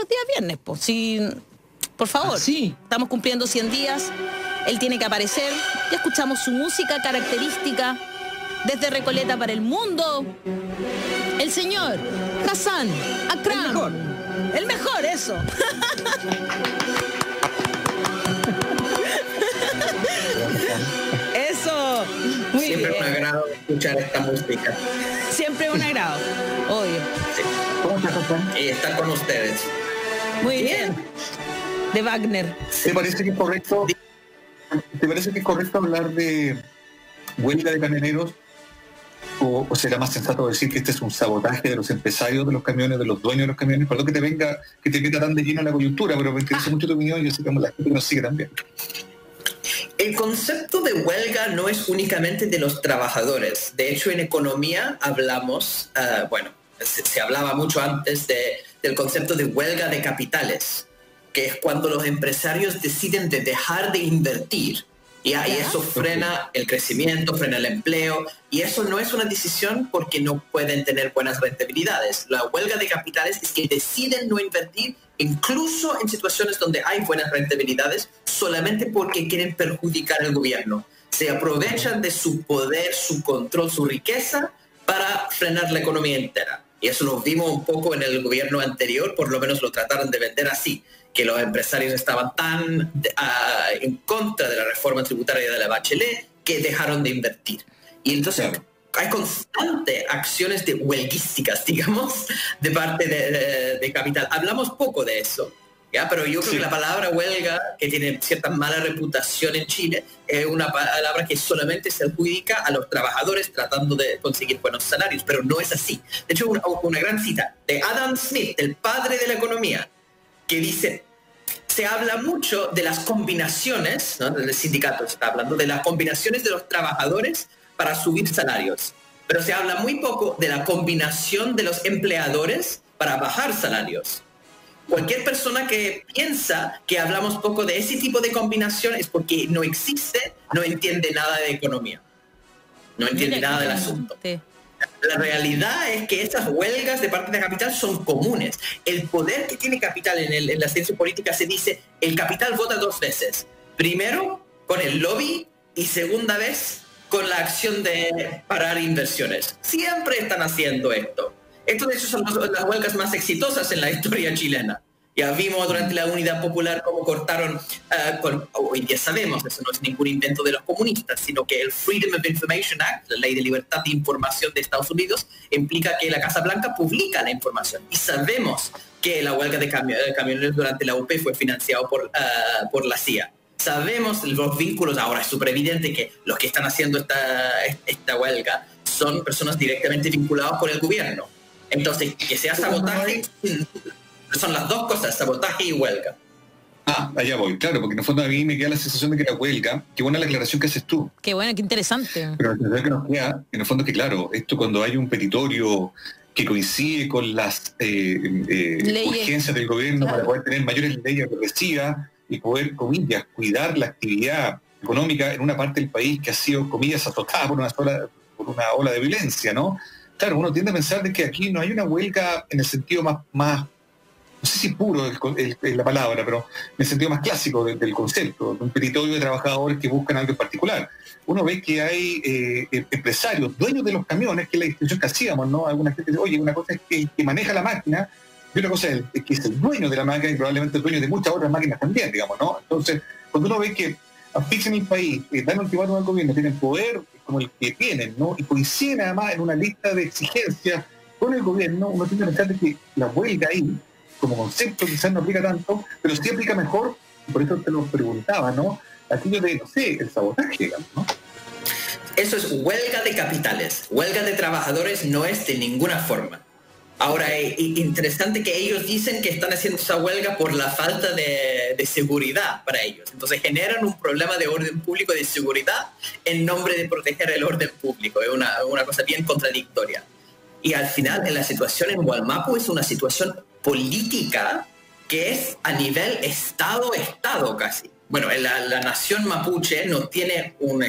los días viernes, pues. Sí, por favor. Sí. Estamos cumpliendo 100 días. Él tiene que aparecer. Ya escuchamos su música característica desde Recoleta para el mundo. El señor Hassan Akram. El mejor, eso. Eso. Muy Siempre bien. un agrado escuchar esta música. Siempre un agrado. Obvio. Sí. ¿Cómo estás, Hassan? Y estar con ustedes. Muy bien. De Wagner. ¿Te parece que es correcto? ¿Te parece que es correcto hablar de huelga de camioneros? ¿O será más sensato decir que este es un sabotaje de los empresarios de los camiones, de los dueños de los camiones? Perdón que te meta tan de lleno la coyuntura, pero me interesa mucho tu opinión y yo sé que la gente nos sigue también. El concepto de huelga no es únicamente de los trabajadores. De hecho, en economía hablamos, se hablaba mucho antes del concepto de huelga de capitales, que es cuando los empresarios deciden de dejar de invertir. Y eso frena el crecimiento, frena el empleo, y eso no es una decisión porque no pueden tener buenas rentabilidades. La huelga de capitales es que deciden no invertir, incluso en situaciones donde hay buenas rentabilidades, solamente porque quieren perjudicar al gobierno. Se aprovechan de su poder, su control, su riqueza para frenar la economía entera. Y eso lo vimos un poco en el gobierno anterior, por lo menos lo trataron de vender así, que los empresarios estaban tan en contra de la reforma tributaria de la Bachelet que dejaron de invertir. Y entonces hay constantes acciones de huelguísticas, digamos, de parte de capital. Hablamos poco de eso, ¿ya? Pero yo creo que la palabra huelga, que tiene cierta mala reputación en Chile, es una palabra que solamente se adjudica a los trabajadores tratando de conseguir buenos salarios, pero no es así. De hecho, una gran cita de Adam Smith, el padre de la economía, que dice, se habla mucho de las combinaciones, ¿no? El sindicato está hablando de las combinaciones de los trabajadores para subir salarios, pero se habla muy poco de la combinación de los empleadores para bajar salarios. Cualquier persona que piensa que hablamos poco de ese tipo de combinación es porque no existe, no entiende nada de economía, no entiende nada del asunto. La realidad es que estas huelgas de parte de capital son comunes. El poder que tiene capital en la ciencia política se dice, el capital vota dos veces. Primero, con el lobby, y segunda vez, con la acción de parar inversiones. Siempre están haciendo esto. Esto, de hecho, son las huelgas más exitosas en la historia chilena. Ya vimos durante la Unidad Popular cómo cortaron, hoy día sabemos, eso no es ningún invento de los comunistas, sino que el Freedom of Information Act, la ley de libertad de información de Estados Unidos, implica que la Casa Blanca publica la información. Y sabemos que la huelga de camioneros durante la UP fue financiado por la CIA. Sabemos los vínculos, ahora es súper evidente que los que están haciendo esta huelga son personas directamente vinculadas con el gobierno. Entonces, que sea sabotaje... Son las dos cosas, sabotaje y huelga. Allá voy, claro, porque en el fondo a mí me queda la sensación de que la huelga, qué buena la aclaración que haces tú. Qué buena, qué interesante. Pero la sensación que nos queda, en el fondo, es que claro, esto cuando hay un petitorio que coincide con las urgencias del gobierno, para poder tener mayores leyes represivas y poder, comillas, cuidar la actividad económica en una parte del país que ha sido, comillas, azotada por una ola de violencia, ¿no? Claro, uno tiende a pensar de que aquí no hay una huelga en el sentido más no sé si puro es la palabra, pero en el sentido más clásico del concepto, de un petitorio de trabajadores que buscan algo en particular. Uno ve que hay empresarios, dueños de los camiones, que es la distinción que hacíamos, ¿no? Alguna gente dice, oye, una cosa es el que maneja la máquina, y otra cosa es que es el dueño de la máquina y probablemente el dueño de muchas otras máquinas también, digamos, ¿no? Entonces, cuando uno ve que asfixian el país, dan ultimátum al gobierno, tienen poder como el que tienen, ¿no? Y coinciden además en una lista de exigencias con el gobierno, uno tiene que pensar de que la huelga ahí, como concepto quizás no aplica tanto, pero sí aplica mejor, y por eso te lo preguntaba, ¿no? Aquello de, no sé, el sabotaje, digamos, ¿no? Eso es huelga de capitales. Huelga de trabajadores no es de ninguna forma. Ahora, es interesante que ellos dicen que están haciendo esa huelga por la falta de seguridad para ellos. Entonces generan un problema de orden público, de seguridad, en nombre de proteger el orden público. Es una cosa bien contradictoria. Y al final, en la situación en Wallmapu es una situación política que es a nivel Estado casi. Bueno, la nación mapuche no tiene un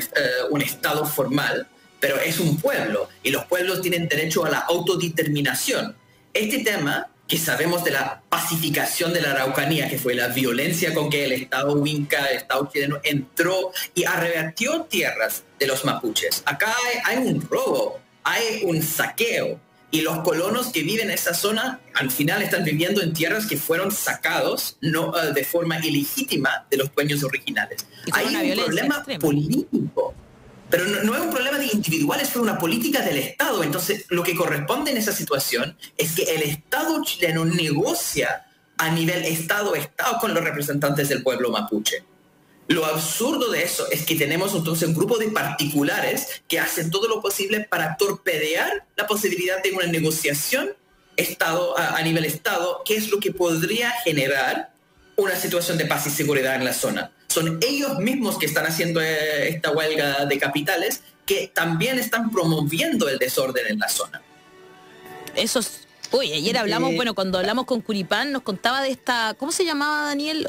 Estado formal, pero es un pueblo y los pueblos tienen derecho a la autodeterminación. Este tema que sabemos de la pacificación de la Araucanía, que fue la violencia con que el Estado inca, el Estado chileno entró y arrebató tierras de los mapuches. Acá hay un robo, hay un saqueo, y los colonos que viven en esa zona al final están viviendo en tierras que fueron sacados de forma ilegítima de los dueños originales. Hay un problema político. Pero no es un problema de individuales, fue una política del Estado. Entonces, lo que corresponde en esa situación es que el Estado chileno negocia a nivel Estado-Estado con los representantes del pueblo mapuche. Lo absurdo de eso es que tenemos entonces un grupo de particulares que hacen todo lo posible para torpedear la posibilidad de una negociación a nivel Estado, que es lo que podría generar una situación de paz y seguridad en la zona. Son ellos mismos que están haciendo esta huelga de capitales, que también están promoviendo el desorden en la zona. Eso es... Uy, ayer hablamos, cuando hablamos con Curipán, nos contaba de esta, ¿cómo se llamaba, Daniel?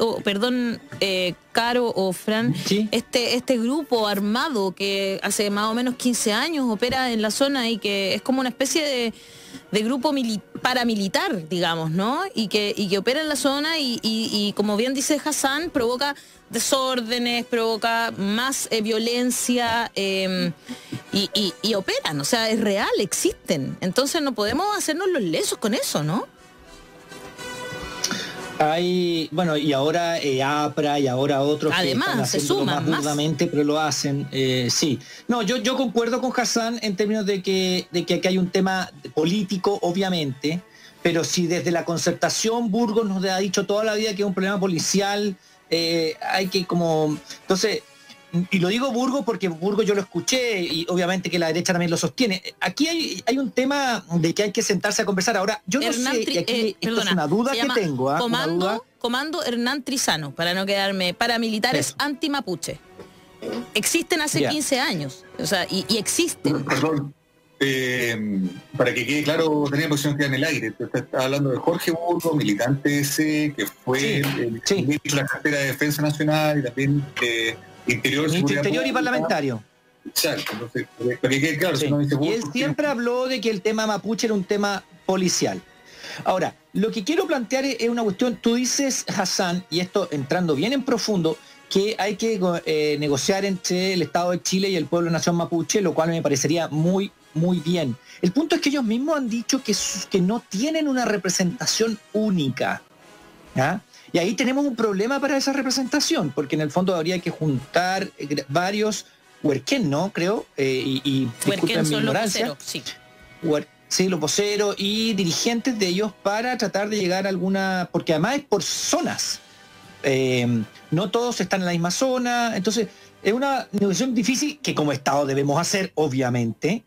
Caro o Fran, ¿sí? Este grupo armado que hace más o menos 15 años opera en la zona y que es como una especie de grupo paramilitar, digamos, ¿no? Y que opera en la zona y como bien dice Hassan, provoca desórdenes, provoca más violencia y operan, o sea, es real, existen. Entonces no podemos hacernos los lesos con eso, ¿no? Hay, y ahora APRA y ahora otros además, que están se suman más burdamente, pero lo hacen, sí. No, yo concuerdo con Hassan en términos de que aquí hay un tema político, obviamente, pero si desde la concertación Burgos nos ha dicho toda la vida que es un problema policial, hay que entonces, y lo digo Burgos porque Burgos yo lo escuché y obviamente que la derecha también lo sostiene. Aquí hay un tema de que hay que sentarse a conversar. Ahora, yo no sé, y aquí esto es una duda que tengo. Comando Hernán Trizano, para no quedarme, paramilitares anti-mapuche. Existen hace 15 años, o sea, y existen. Perdón. Para que quede claro, tenía posición que en el aire. Usted está hablando de Jorge Burgos, militante ese, que fue ministro de la cartera de Defensa Nacional y también Interior y parlamentario. Exacto, entonces, para que quede claro, si no dice Burgos, y él siempre habló de que el tema mapuche era un tema policial. Ahora, lo que quiero plantear es una cuestión, tú dices, Hassan, y esto entrando bien en profundo, que hay que negociar entre el Estado de Chile y el pueblo nación mapuche, lo cual me parecería muy bien. El punto es que ellos mismos han dicho que no tienen una representación única. ¿Ya? Y ahí tenemos un problema para esa representación, porque en el fondo habría que juntar varios huerquén, ¿no? Creo, y disculpen mi ignorancia. Sí, los voceros y dirigentes de ellos para tratar de llegar a alguna... Porque además es por zonas. No todos están en la misma zona. Entonces, es una negociación difícil que como Estado debemos hacer, obviamente,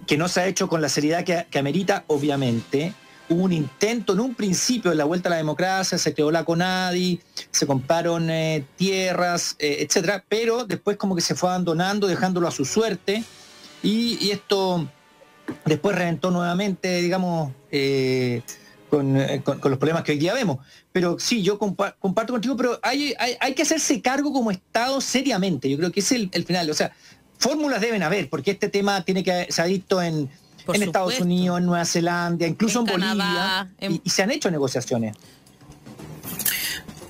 que no se ha hecho con la seriedad que amerita, obviamente. Hubo un intento en un principio de la vuelta a la democracia, se creó la CONADI, se compraron tierras, etcétera, pero después como que se fue abandonando, dejándolo a su suerte, y esto después reventó nuevamente, digamos, con los problemas que hoy día vemos. Pero sí, yo comparto contigo, pero hay que hacerse cargo como Estado seriamente. Yo creo que es el final. O sea, fórmulas deben haber, porque este tema se ha visto en Estados Unidos, en Nueva Zelanda, incluso en Bolivia, y se han hecho negociaciones.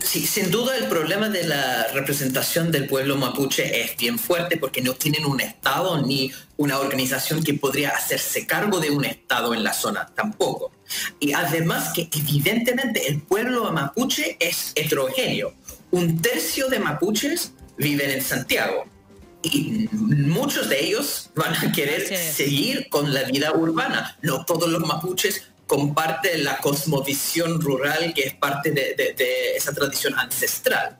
Sí, sin duda el problema de la representación del pueblo mapuche es bien fuerte porque no tienen un Estado ni una organización que podría hacerse cargo de un Estado en la zona, tampoco. Y además que evidentemente el pueblo mapuche es heterogéneo. 1/3 de mapuches viven en Santiago y muchos de ellos van a querer seguir con la vida urbana. No todos los mapuches comparten la cosmovisión rural que es parte de esa tradición ancestral.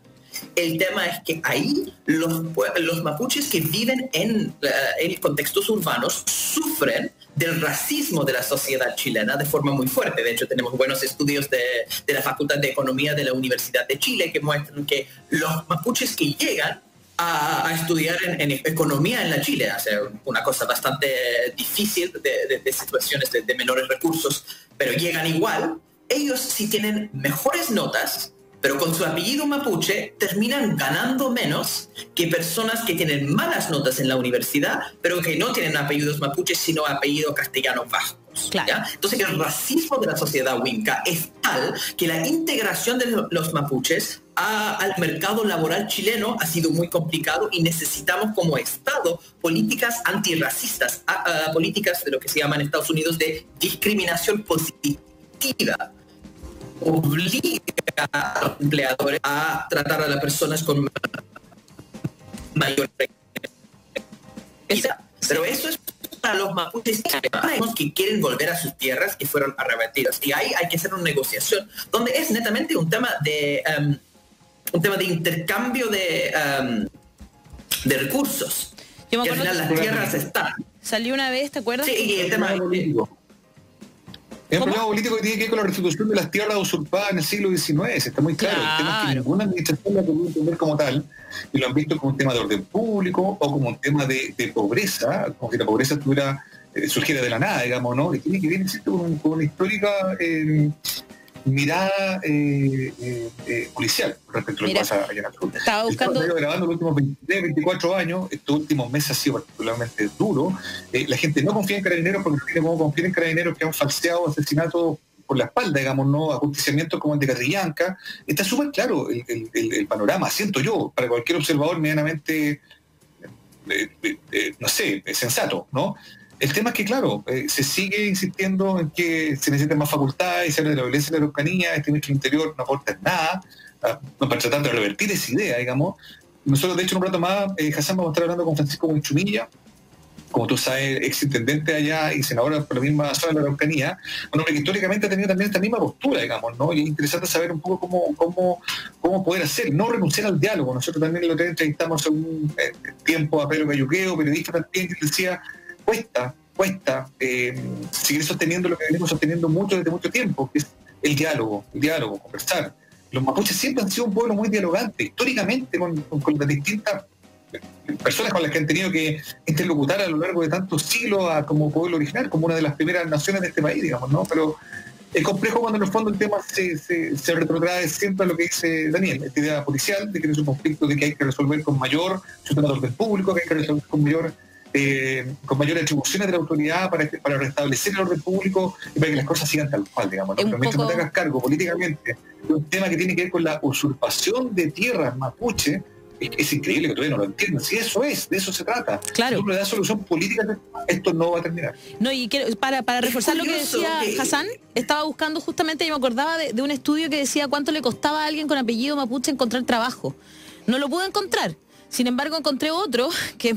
El tema es que ahí los mapuches que viven en contextos urbanos sufren del racismo de la sociedad chilena de forma muy fuerte. De hecho, tenemos buenos estudios de la Facultad de Economía de la Universidad de Chile que muestran que los mapuches que llegan a estudiar en economía en la Chile, o sea, una cosa bastante difícil de situaciones de menores recursos, pero llegan igual. Ellos sí tienen mejores notas, pero con su apellido mapuche terminan ganando menos que personas que tienen malas notas en la universidad, pero que no tienen apellidos mapuches, sino apellido castellano vasco. estatus. Claro. ¿Ya? Entonces el racismo de la sociedad Winca es tal que la integración de los mapuches al mercado laboral chileno ha sido muy complicado y necesitamos como Estado políticas antirracistas, políticas de lo que se llama en Estados Unidos de discriminación positiva. Obliga a los empleadores a tratar a las personas con mayor pero eso es para los mapuches que quieren volver a sus tierras que fueron arrebatadas, y ahí hay que hacer una negociación donde es netamente un tema de intercambio de recursos. Yo me que al acuerdo final las tierras están. Salió una vez, ¿te acuerdas? Sí, y el tema político. Es un problema político que tiene que ver con la restitución de las tierras usurpadas en el siglo XIX, está muy claro. El tema es que ninguna administración la puede entender como tal, y lo han visto como un tema de orden público o como un tema de pobreza, como si la pobreza surgiera de la nada, digamos, ¿no? Y tiene que ver, insisto, con una histórica mirada policial respecto a lo que pasa allá en el sur. Estaba buscando... Estamos grabando los últimos 23, 24 años, estos últimos meses ha sido particularmente duro. La gente no confía en carabineros porque no tiene cómo confiar en carabineros que han falseado asesinatos por la espalda, digamos, ¿no? Ajusticiamientos como el de Catrillanca. Está súper claro el panorama, siento yo, para cualquier observador medianamente, no sé, sensato, ¿no? El tema es que, claro, se sigue insistiendo en que se necesitan más facultades, se habla de la violencia de la Araucanía, este ministro del Interior no aporta nada, para tratar de revertir esa idea, digamos. Nosotros, de hecho, en un rato más, Hassan, vamos a estar hablando con Francisco Buenchumilla, como tú sabes, exintendente allá y senador por la misma zona de la Araucanía, un hombre que históricamente ha tenido también esta misma postura, digamos, ¿no? Y es interesante saber un poco cómo poder hacer, no renunciar al diálogo. Nosotros también lo entrevistamos hace un tiempo a Pedro Cayuqueo, periodista también, que decía, cuesta seguir sosteniendo lo que venimos sosteniendo desde mucho tiempo, que es el diálogo, conversar. Los mapuches siempre han sido un pueblo muy dialogante, históricamente, con las distintas personas con las que han tenido que interlocutar a lo largo de tantos siglos como pueblo original, como una de las primeras naciones de este país, digamos, ¿no? Pero es complejo cuando en el fondo el tema se retrotrae siempre a lo que dice Daniel, esta idea policial, de que es un conflicto de que hay que resolver con mayor sistema del público, que hay que resolver con mayores atribuciones de la autoridad para restablecer el orden público y para que las cosas sigan tal cual, digamos, ¿no? Pero mientras no te hagas cargo políticamente de un tema que tiene que ver con la usurpación de tierras mapuche, es increíble que todavía no lo entiendan. Si eso de eso se trata. Claro. Si uno le da solución política, esto no va a terminar. No, y para reforzar lo que decía Hassan, estaba buscando justamente, yo me acordaba de un estudio que decía cuánto le costaba a alguien con apellido mapuche encontrar trabajo. No lo pude encontrar. Sin embargo, encontré otro que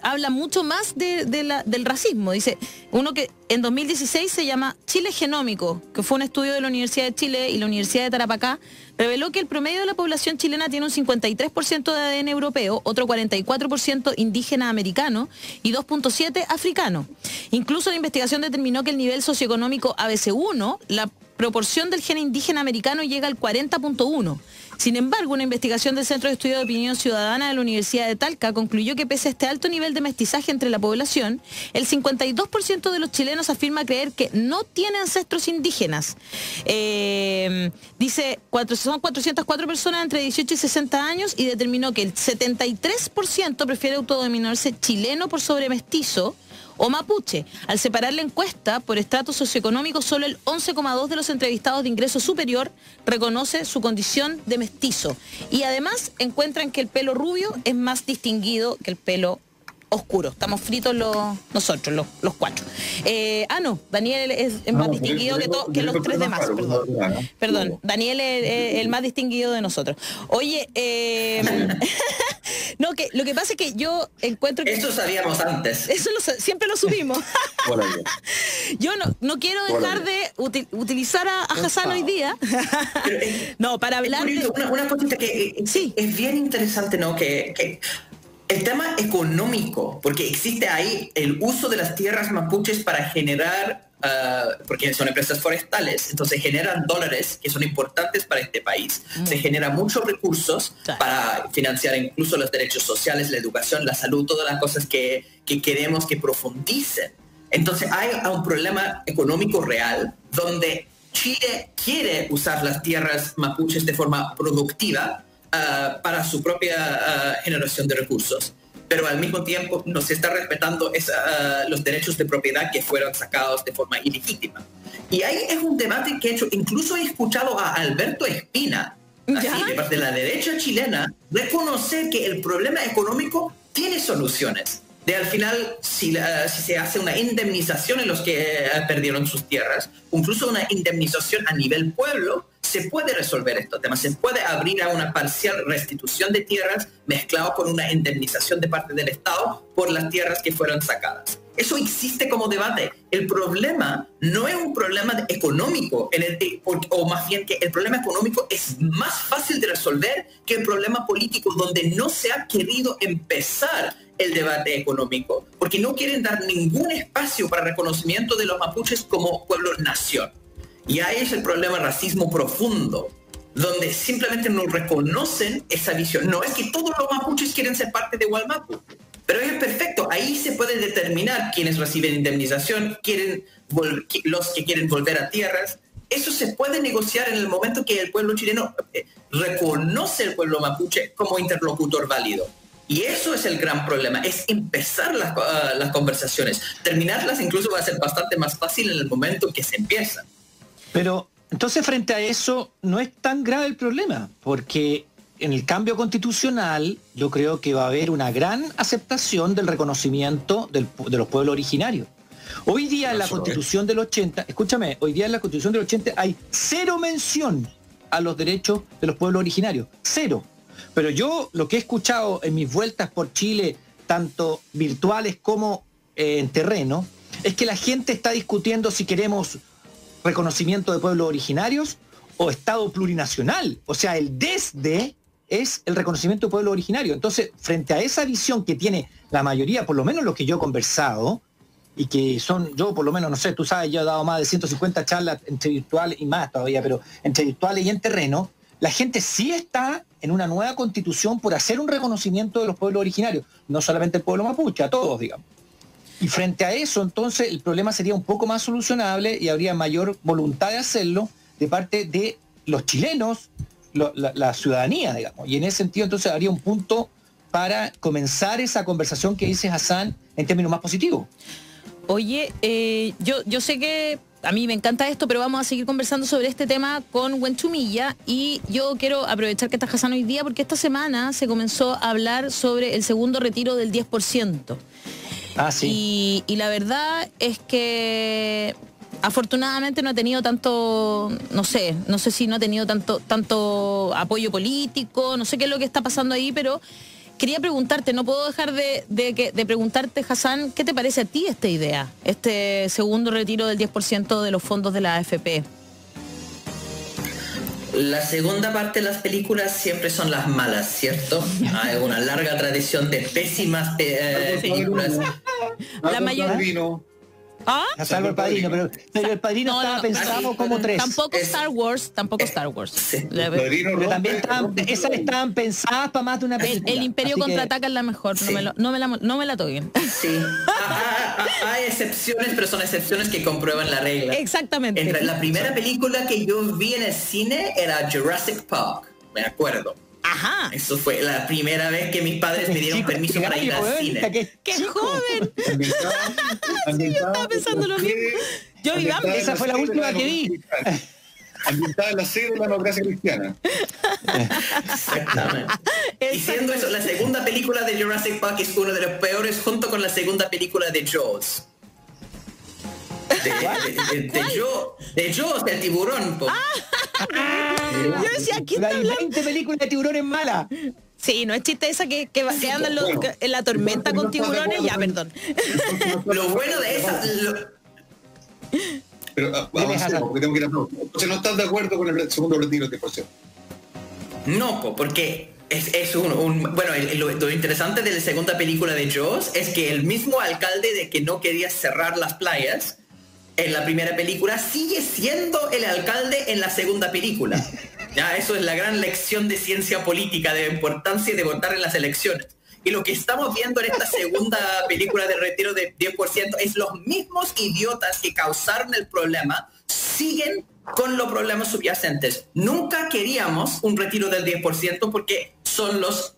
habla mucho más del racismo. Dice, uno que en 2016 se llama Chile Genómico, que fue un estudio de la Universidad de Chile y la Universidad de Tarapacá, reveló que el promedio de la población chilena tiene un 53% de ADN europeo, otro 44% indígena americano y 2.7% africano. Incluso la investigación determinó que el nivel socioeconómico ABC1, la proporción del gen indígena americano llega al 40.1%. Sin embargo, una investigación del Centro de Estudio de Opinión Ciudadana de la Universidad de Talca concluyó que pese a este alto nivel de mestizaje entre la población, el 52% de los chilenos afirma creer que no tiene ancestros indígenas. Dice, son 404 personas entre 18 y 60 años y determinó que el 73% prefiere autodenominarse chileno por sobre mestizo o mapuche. Al separar la encuesta por estrato socioeconómico, solo el 11,2% de los entrevistados de ingreso superior reconoce su condición de mestizo. Y además encuentran que el pelo rubio es más distinguido que el pelo oscuro. Estamos fritos nosotros, los cuatro. No, Daniel es más distinguido que los tres demás. Perdón, Daniel es el más distinguido de nosotros. Oye, no, que lo que pasa es que yo encuentro que... Eso sabíamos antes. Eso siempre lo subimos. Yo no quiero dejar de utilizar a Hassan hoy día. No, para hablar de... Una cosita que sí, es bien interesante, ¿no? Que el tema económico, porque existe ahí el uso de las tierras mapuches para generar, porque son empresas forestales, entonces generan dólares que son importantes para este país. Se generan muchos recursos para financiar incluso los derechos sociales, la educación, la salud, todas las cosas que queremos que profundicen. Entonces hay un problema económico real donde Chile quiere usar las tierras mapuches de forma productiva para su propia generación de recursos. pero al mismo tiempo no se está respetando los derechos de propiedad que fueron sacados de forma ilegítima. Y ahí es un debate que he hecho, incluso he escuchado a Alberto Espina, así, de parte de la derecha chilena, reconocer que el problema económico tiene soluciones. De al final, si se hace una indemnización en los que perdieron sus tierras, incluso una indemnización a nivel pueblo, se puede resolver estos temas. Se puede abrir a una parcial restitución de tierras mezclado con una indemnización de parte del Estado por las tierras que fueron sacadas. Eso existe como debate. El problema no es un problema económico, o más bien que el problema económico es más fácil de resolver que el problema político, donde no se ha querido empezar el debate económico, porque no quieren dar ningún espacio para reconocimiento de los mapuches como pueblo-nación. Y ahí es el problema racismo profundo, donde simplemente no reconocen esa visión. No es que todos los mapuches quieren ser parte de Wallmapu, pero es perfecto. Ahí se puede determinar quiénes reciben indemnización, los que quieren volver a tierras. Eso se puede negociar en el momento que el pueblo chileno reconoce al pueblo mapuche como interlocutor válido. Y eso es el gran problema, es empezar las conversaciones. Terminarlas incluso va a ser bastante más fácil en el momento que se empieza. Pero entonces frente a eso no es tan grave el problema, porque en el cambio constitucional yo creo que va a haber una gran aceptación del reconocimiento de los pueblos originarios. Hoy día en la Constitución del 80, escúchame, hoy día en la Constitución del 80 hay 0 mención a los derechos de los pueblos originarios, 0. Pero yo lo que he escuchado en mis vueltas por Chile, tanto virtuales como en terreno, es que la gente está discutiendo si queremos reconocimiento de pueblos originarios o Estado plurinacional. O sea, el desde es el reconocimiento de pueblos originarios. Entonces, frente a esa visión que tiene la mayoría, por lo menos los que yo he conversado, y que son, yo por lo menos, no sé, tú sabes, yo he dado más de 150 charlas entre virtuales y más todavía, pero entre virtuales y en terreno, la gente sí está en una nueva constitución por hacer un reconocimiento de los pueblos originarios, no solamente el pueblo mapuche, a todos, digamos. Y frente a eso, entonces, el problema sería un poco más solucionable y habría mayor voluntad de hacerlo de parte de los chilenos, la ciudadanía, digamos. Y en ese sentido, entonces, habría un punto para comenzar esa conversación que dice Hassan en términos más positivos. Oye, yo sé que a mí me encanta esto, pero vamos a seguir conversando sobre este tema con Wenchumilla, y yo quiero aprovechar que está Hassan hoy día porque esta semana se comenzó a hablar sobre el segundo retiro del 10%. Ah, sí. Y la verdad es que afortunadamente no ha tenido tanto, no sé si no ha tenido tanto apoyo político, no sé qué es lo que está pasando ahí, pero quería preguntarte, no puedo dejar de preguntarte, Hassan, ¿qué te parece a ti esta idea? Este segundo retiro del 10% de los fondos de la AFP. La segunda parte de las películas siempre son las malas, ¿cierto? Hay una larga tradición de pésimas películas. La mayor... ¿Ah? Salvo el Padrino, pero el Padrino estaba pensado como 3. Tampoco Star Wars. Sí. Pero también esas estaban pensadas para más de una película. El Imperio Contraataca es la mejor, sí. no me la toquen. Sí, hay excepciones, pero son excepciones que comprueban la regla. Exactamente. La primera película que yo vi en el cine era Jurassic Park, me acuerdo. Ajá. Eso fue la primera vez que mis padres me dieron permiso para ir al cine. ¡Qué joven! Sí, yo estaba pensando lo mismo. Yo vi Bambi. Esa fue la última que vi. Ambientada en la sede de la democracia cristiana. Exactamente. Diciendo eso, la segunda película de Jurassic Park es uno de los peores, junto con la segunda película de Jaws. De Jaws, el tiburón. Yo decía, ¿quién está hablando? 20 películas de tiburones malas. Sí, no es chiste esa que andan en la tormenta con tiburones. Ya, perdón. Lo bueno de esa... Pero avancemos, porque tengo que ir a todo. Entonces, ¿no estás de acuerdo con el segundo retiro de 10%? No, porque lo interesante de la segunda película de Jaws es que el mismo alcalde de que no quería cerrar las playas en la primera película sigue siendo el alcalde en la segunda película. Ya, eso es la gran lección de ciencia política, de importancia de votar en las elecciones. Y lo que estamos viendo en esta segunda película de retiro de 10% es los mismos idiotas que causaron el problema siguen con los problemas subyacentes. Nunca queríamos un retiro del 10% porque son los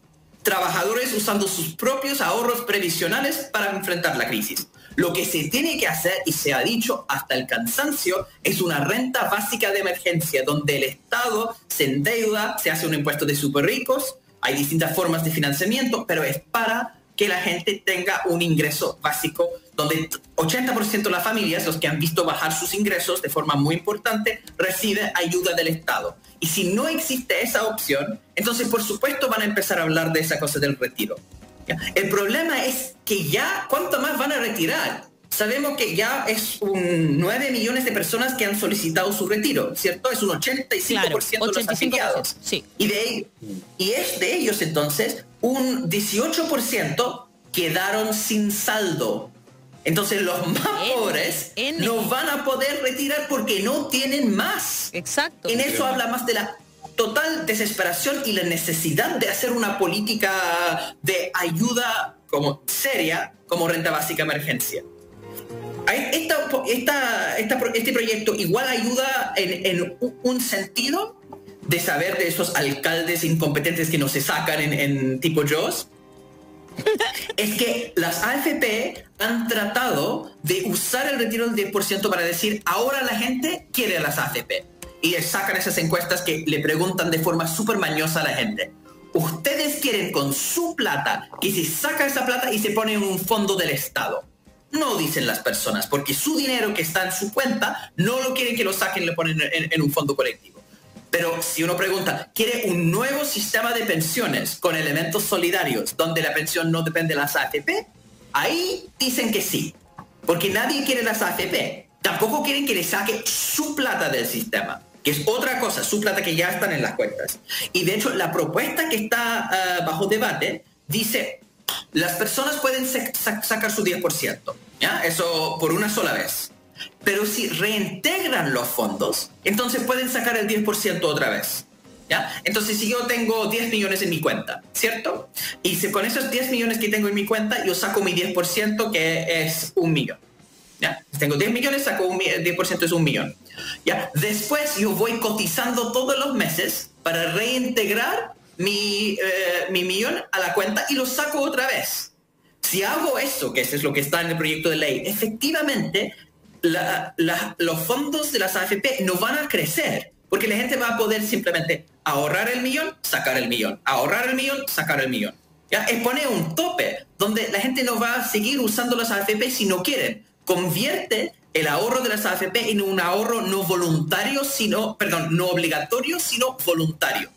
trabajadores usando sus propios ahorros previsionales para enfrentar la crisis. Lo que se tiene que hacer, y se ha dicho hasta el cansancio, es una renta básica de emergencia, donde el Estado se endeuda, se hace un impuesto de súper ricos, hay distintas formas de financiamiento, pero es para que la gente tenga un ingreso básico, donde 80% de las familias, los que han visto bajar sus ingresos de forma muy importante, reciben ayuda del Estado. Y si no existe esa opción, entonces por supuesto van a empezar a hablar de esa cosa del retiro. ¿Ya? El problema es que ya, ¿cuánto más van a retirar? Sabemos que ya es 9 millones de personas que han solicitado su retiro, ¿cierto? Es un 85% de los afiliados. Sí. Y es de ellos entonces, un 18% quedaron sin saldo. Entonces los más pobres no van a poder retirar porque no tienen más. Exacto. En eso habla más de la total desesperación y la necesidad de hacer una política de ayuda como seria, como renta básica emergencia. Este proyecto igual ayuda en un sentido de saber de esos alcaldes incompetentes que no se sacan en tipo Jaws. Es que las AFP han tratado de usar el retiro del 10% para decir, ahora la gente quiere a las AFP. Y sacan esas encuestas que le preguntan de forma súper mañosa a la gente. ¿Ustedes quieren con su plata que se saca esa plata y se pone en un fondo del Estado? No dicen las personas, porque su dinero que está en su cuenta no lo quieren que lo saquen y lo ponen en un fondo colectivo. Pero si uno pregunta, ¿quiere un nuevo sistema de pensiones con elementos solidarios donde la pensión no depende de las AFP? Ahí dicen que sí, porque nadie quiere las AFP. Tampoco quieren que le saque su plata del sistema, que es otra cosa, su plata que ya están en las cuentas. Y de hecho, la propuesta que está bajo debate dice, las personas pueden sacar su 10%, ¿ya? Eso por una sola vez. Pero si reintegran los fondos, entonces pueden sacar el 10% otra vez, ¿ya? Entonces, si yo tengo 10 millones en mi cuenta, ¿cierto? Y con esos 10 millones que tengo en mi cuenta, yo saco mi 10%, que es 1 millón. ¿Ya? Si tengo 10 millones, saco 10% es 1 millón. ¿Ya? Después yo voy cotizando todos los meses para reintegrar mi millón a la cuenta y lo saco otra vez. Si hago eso, que eso es lo que está en el proyecto de ley, efectivamente los fondos de las AFP no van a crecer, porque la gente va a poder simplemente ahorrar el millón, sacar el millón, ahorrar el millón, sacar el millón. ¿Ya? Es poner un tope donde la gente no va a seguir usando las AFP si no quieren. Convierte el ahorro de las AFP en un ahorro no voluntario, no obligatorio, sino voluntario.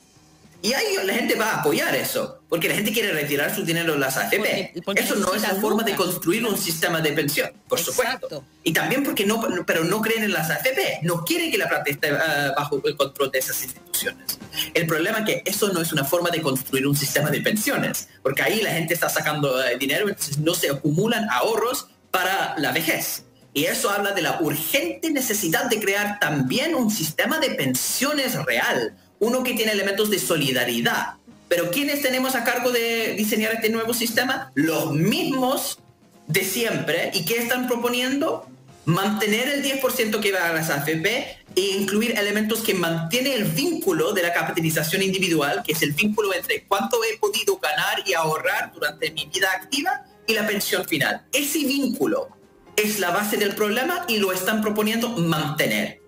Y ahí la gente va a apoyar eso, porque la gente quiere retirar su dinero de las AFP. Porque eso no es la forma de construir un sistema de pensión, por supuesto. Y también porque no creen en las AFP, no quieren que la plata esté bajo el control de esas instituciones. El problema es que eso no es una forma de construir un sistema de pensiones, porque ahí la gente está sacando dinero, entonces no se acumulan ahorros para la vejez. Y eso habla de la urgente necesidad de crear también un sistema de pensiones real, uno que tiene elementos de solidaridad. Pero ¿quiénes tenemos a cargo de diseñar este nuevo sistema? Los mismos de siempre. ¿Y qué están proponiendo? Mantener el 10% que va a las AFP e incluir elementos que mantienen el vínculo de la capitalización individual, que es el vínculo entre cuánto he podido ganar y ahorrar durante mi vida activa y la pensión final. Ese vínculo es la base del problema y lo están proponiendo mantener.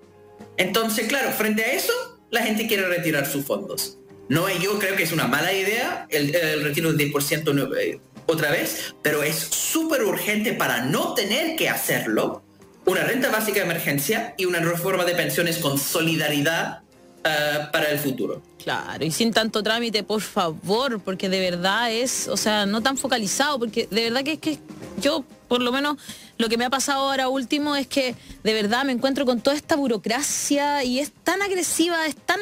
Entonces, claro, frente a eso, la gente quiere retirar sus fondos. No, yo creo que es una mala idea el retiro del 10% otra vez, pero es súper urgente para no tener que hacerlo. Una renta básica de emergencia y una reforma de pensiones con solidaridad para el futuro. Claro, y sin tanto trámite, por favor, porque de verdad es, o sea, no tan focalizado, porque de verdad que es que yo, por lo menos, lo que me ha pasado ahora último es que de verdad me encuentro con toda esta burocracia y es tan agresiva, es tan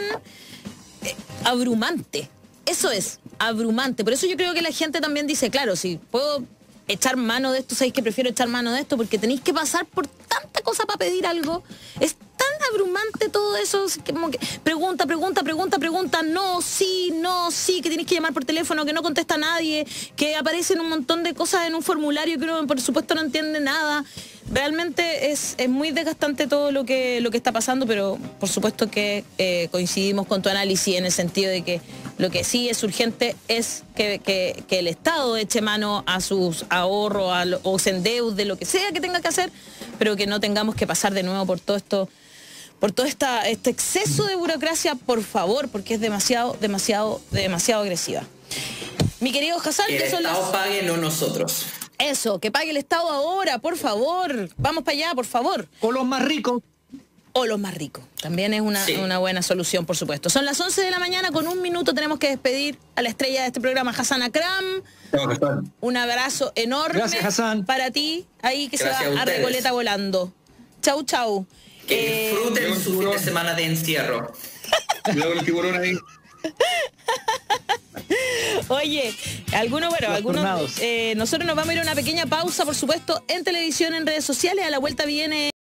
abrumante. Eso es, abrumante. Por eso yo creo que la gente también dice, claro, si puedo echar mano de esto, sabéis que prefiero echar mano de esto porque tenéis que pasar por tanta cosa para pedir algo. Es tan abrumante todo eso, como que pregunta, no, sí, que tienes que llamar por teléfono, que no contesta nadie, que aparecen un montón de cosas en un formulario que uno por supuesto no entiende nada. Realmente es muy desgastante todo lo que está pasando, pero por supuesto que coincidimos con tu análisis en el sentido de que Lo que sí es urgente es que el Estado eche mano a sus ahorros o se endeude, lo que sea que tenga que hacer, pero que no tengamos que pasar de nuevo por todo esto, por todo este exceso de burocracia, por favor, porque es demasiado agresiva. Mi querido Hassan, que el Estado pague, no nosotros. Eso, que pague el Estado ahora, por favor. Vamos para allá, por favor. O los más ricos. O los más ricos. También es una buena solución, por supuesto. Son las 11 de la mañana, con 1 minuto tenemos que despedir a la estrella de este programa, Hassan Akram. Un abrazo enorme. Gracias, Hassan. Para ti, ahí que Gracias se va a Recoleta volando. Chau, chau. Que disfruten su fin de semana de encierro. Cuidado con el tiburón ahí. Oye, nosotros nos vamos a ir a una pequeña pausa, por supuesto, en televisión, en redes sociales. A la vuelta viene